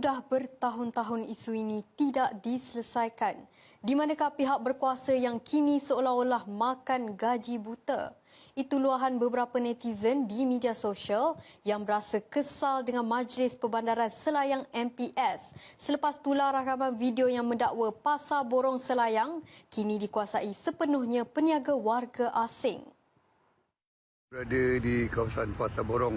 Sudah bertahun-tahun isu ini tidak diselesaikan. Di manakah pihak berkuasa yang kini seolah-olah makan gaji buta? Itu luahan beberapa netizen di media sosial yang berasa kesal dengan Majlis Perbandaran Selayang MPS selepas tular rakaman video yang mendakwa Pasar Borong Selayang kini dikuasai sepenuhnya peniaga warga asing. Berada di kawasan Pasar Borong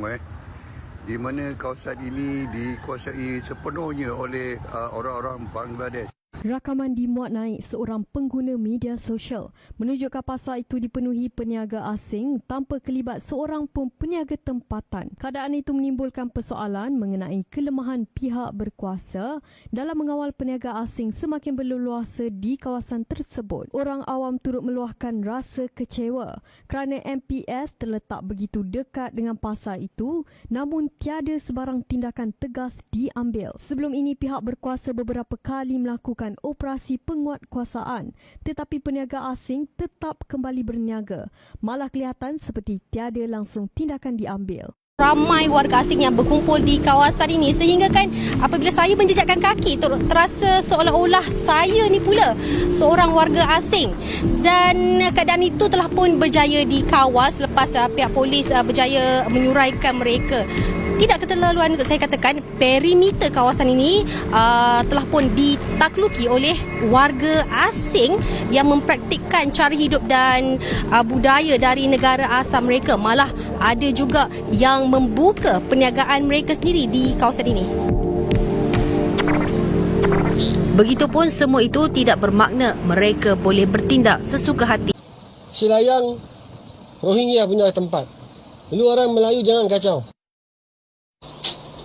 di mana kawasan ini dikuasai sepenuhnya oleh orang-orang Bangladesh. Rakaman dimuat naik seorang pengguna media sosial menunjukkan pasar itu dipenuhi peniaga asing tanpa kelibat seorang pun peniaga tempatan. Keadaan itu menimbulkan persoalan mengenai kelemahan pihak berkuasa dalam mengawal peniaga asing semakin berleluasa di kawasan tersebut. Orang awam turut meluahkan rasa kecewa kerana MPS terletak begitu dekat dengan pasar itu namun tiada sebarang tindakan tegas diambil. Sebelum ini pihak berkuasa beberapa kali melakukan operasi penguatkuasaan tetapi peniaga asing tetap kembali berniaga. Malah kelihatan seperti tiada langsung tindakan diambil. Ramai warga asing yang berkumpul di kawasan ini sehingga kan apabila saya menjejakkan kaki terasa seolah-olah saya ni pula seorang warga asing dan keadaan itu telah pun berjaya dikawal selepas pihak polis berjaya menyuraikan mereka. Tidak keterlaluan untuk saya katakan perimeter kawasan ini telah pun ditakluki oleh warga asing yang mempraktikkan cara hidup dan budaya dari negara asal mereka. Malah ada juga yang membuka perniagaan mereka sendiri di kawasan ini. Begitupun semua itu tidak bermakna mereka boleh bertindak sesuka hati. Selayang Rohingya punya tempat. Dulu orang Melayu jangan kacau.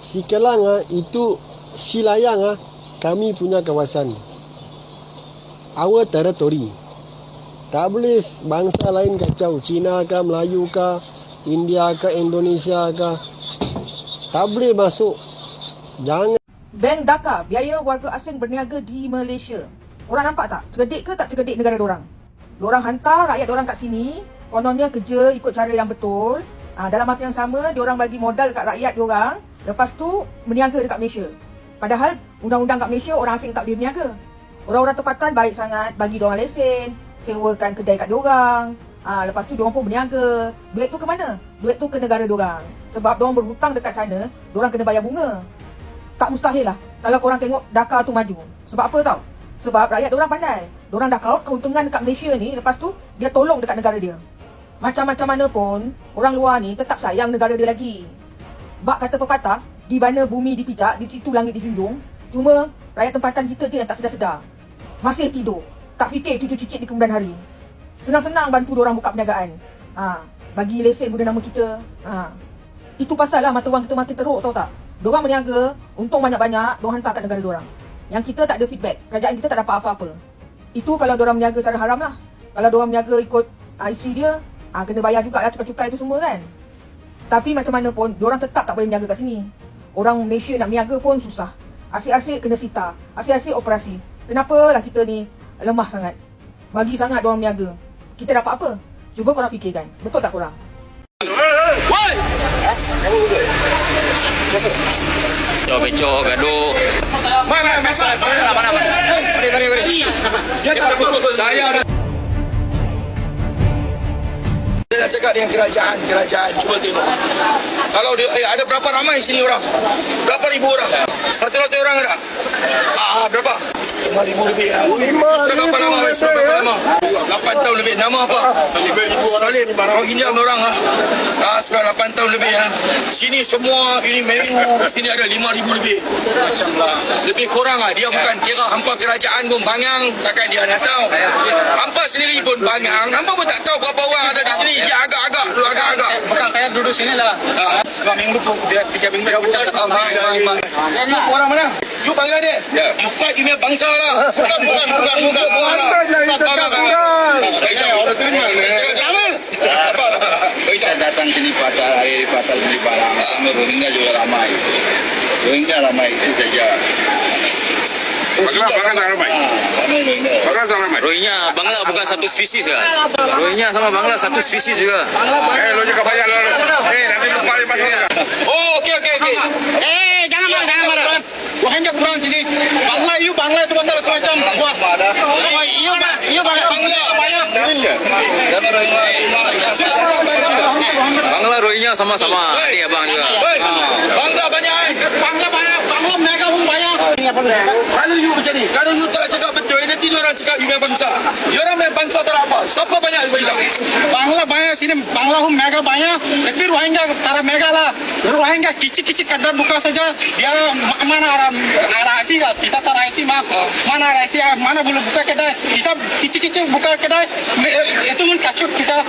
Si Kelang itu Selayang kami punya kawasan. Our territory. Tak boleh bangsa lain kacau. Cina ke, Melayu ke, India ke, Indonesia ke. Tak boleh masuk. Jangan. Bank Dhaka, biaya warga asing berniaga di Malaysia. Orang nampak tak? Cerdik ke tak cerdik negara diorang? Diorang hantar rakyat diorang kat sini. Kononnya kerja ikut cara yang betul. Dalam masa yang sama, diorang bagi modal kat rakyat diorang. Lepas tu berniaga dekat Malaysia. Padahal undang-undang kat Malaysia orang asing tak boleh berniaga. Orang-orang tempatan baik sangat bagi diorang lesen, sewakan kedai kat diorang. Lepas tu diorang pun berniaga. Duit tu ke mana? Duit tu ke negara diorang. Sebab diorang berhutang dekat sana, diorang kena bayar bunga. Tak mustahil lah kalau korang tengok Dhaka tu maju. Sebab apa tau? Sebab rakyat diorang pandai. Diorang dah kaut keuntungan dekat Malaysia ni, lepas tu dia tolong dekat negara dia. Macam-macam mana pun, orang luar ni tetap sayang negara dia lagi. Bak kata pepatah, di mana bumi dipijak, di situ langit dijunjung. Cuma rakyat tempatan kita je yang tak sedar-sedar. Masih tidur, tak fikir cucu-cicit di kemudian hari. Senang-senang bantu diorang buka perniagaan. Bagi lesen guna nama kita. Itu pasal lah mata wang kita makin teruk, tahu tak? Diorang berniaga, untung banyak-banyak, diorang hantar kat negara diorang. Yang kita tak ada feedback, kerajaan kita tak dapat apa-apa. Itu kalau diorang berniaga cara haram lah. Kalau diorang berniaga ikut isteri dia, kena bayar jugalah cukai-cukai itu semua kan. Tapi macam mana pun, diorang tetap tak boleh berniaga kat sini. Orang Malaysia nak berniaga pun susah. Asyik-asyik kena sita, asyik-asyik operasi. Kenapalah kita ni lemah sangat? Bagi sangat diorang berniaga. Kita dapat apa? Cuba korang fikirkan. Betul tak korang? Woi! Becok, gaduh. Mana? Mari. Saya nak cakap dengan kerajaan cuba tengok. Kalau dia, ada berapa ramai sini orang? Berapa ribu orang? 100 orang ada? Berapa? 5,000 lebih. 5,000 berapa lama? 8 tahun lebih. Nama apa? Salib Rohingya orang sudah 8 tahun lebih. Sini semua ini menu sini ada 5,000 lebih. Macam-lah. Lebih kurang dia bukan kira hampa kerajaan pun bangang, takkan dia nak tahu. Hampa sendiri pun bangang, hampa pun tak tahu berapa orang ada di sini. Dia agak-agak. Bukan saya duduk sini lah. 2 minggu pun, 3 minggu dah macam tak tahu. You orang mana? You Bangladesh? You fight you punya bangsa lah. Bukan. Saya datang sini pasar beli barang. Rohingya juga ramai. Itu saja. Bangla tak ramai. Rohingya, Bangla bukan satu spesies lah. Rohingya sama Bangla satu spesies juga. Lo juga bayar lo. Nanti lupa pasal. Oh, okey. Jangan marah. Rohingya kurang sini. Bangla itu pasal macam buat. Iya Bangla banyak. Bangla Rohingya sama-sama. Ini abang juga. Bangla banyak. Bangla mereka pun banyak. Kalau you macam ni, kalau you tak cakap betul, nanti orang cakap you memang bangsa. Orang memang bangsa tak apa. Siapa banyak bilang? Bangla banyak sini, Bangla pun mereka banyak. Tapi Rohingya tara mereka lah. Rohingya kecil-kecil kadang buka saja. Dia mana arah Asia, kita tak Asia mah. Mana Asia, mana boleh buka kedai. Kita kecil-kecil buka kedai. Itu pun kacau kita.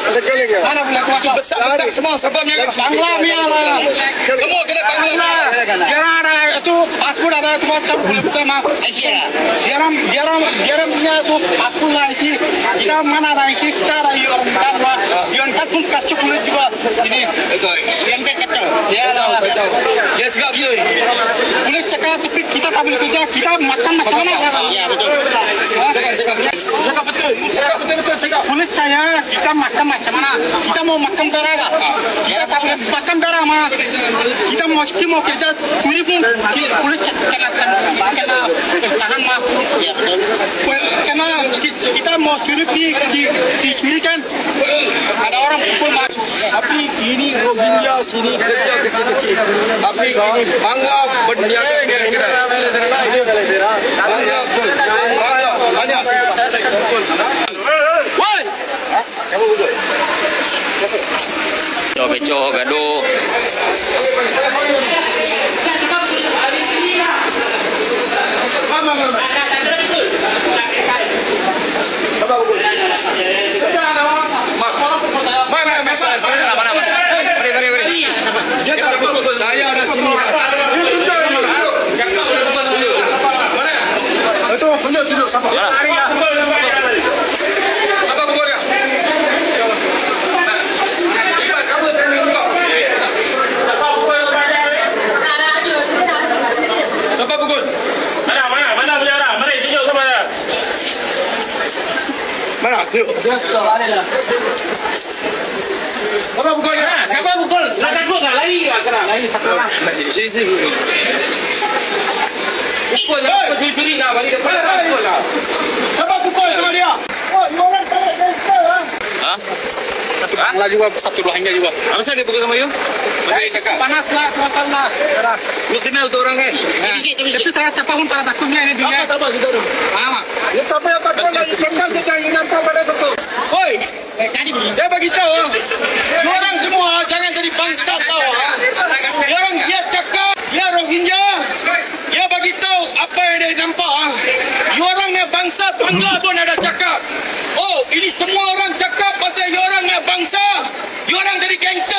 Mana boleh buka besar semua siapa mereka? Bangla mereka lah. Semua kedai Bangla. Dia ada itu paspor ada itu siapa boleh buka mah. Dia punya itu paspor lah isi. Kita mana ada isi kita ada orang lah. Yang kat pun kacau boleh juga sini. Yang kacau. Dia cakap dia. Boleh cakap tapi kita tak boleh kerja. Kita makan macam mana? Ya betul. Cakap betul. Cakap. Polis tanya kita makan macam mana? Kita mau makan berapa? Kita tak boleh makan berapa mah. Kita mau kerja curi pun polis kena tahan mah. Ya betul. Karena kita mau curi dicurikan ada orang pukul mah. Tapi ini Rohingya sini kerja kecil-kecil. Tapi ini Bangla berniaga. Banyak. Woi. Becok, gaduh. Saya ada sini. Itu tunjuk siapa? Siapa pukul dia? Siapa pukul? Mana punya orang? Mari tunjuk siapa dia? Mana? Tunjuk. Siapa pukul dia? Siapa pukul? Nak takut tak? Lari satu orang. Sini. Pukul dia. Pukul beri nak balik depan. Siapa pukul sama dia? Oh, orang tak gangster ah. Ha? Satu Bangla juga, satu Rohingya juga. Apa sahaja dia pukul sama you? Panas lah, tuan lah. Lu kenal tu orang kan? Tapi saya siapa pun tak takutnya ini dunia. Apa kita tu? Faham? Ya tapi apa pun lagi cakap kita ingin nampak pada betul. Oi, saya bagi tahu. Orang semua jangan jadi bangsa tahu. Orang dia cakap, dia Rohingya. Dia bagi tahu apa yang dia nampak. Orangnya bangsa Bangla pun ada cakap. Oh, ini semua orang cakap pasal orang bangsa. Orang dari gangster.